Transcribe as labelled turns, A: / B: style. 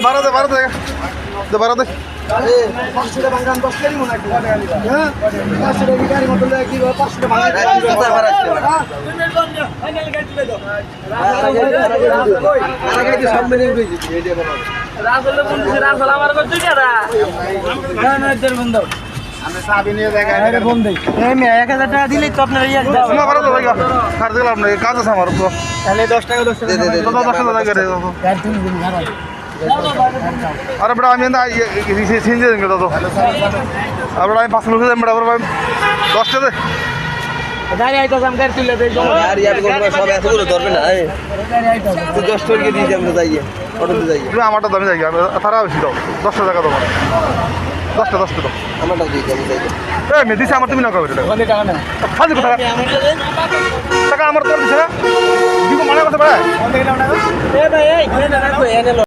A: বারো দে বারো দে বারো দে
B: দিলেই তো আপনার
A: কাজ আছে আমার
B: 10 টাকা 10 টাকা
A: अरे बड़ा আমি सीन दे देंगे तो अब बड़ा 5 लोग दे बड़ा 10 टा दे
B: গাড়ি আইতো কাম করে তুলে দেই
C: यार यार कोन सब ऐसे করে ধরবে না তুই 10 টাকা দিয়ে আমরা যাইয়ে অটোতে যাইয়ে
A: তুমি আমারটা দামি যাই তারা বেশি দাও 10 টাকা দাও 10 টা দাও
C: আমারটা দিয়ে যাবো যাইয়ে
A: এ মে দিছে আমার তুমি না কবে
B: কোন টাকা না
A: খালি টাকা টাকা আমার তোর দিছে দিব মানে কথা ভাই
B: এ ভাই এই ঘুরে না রাখো এনে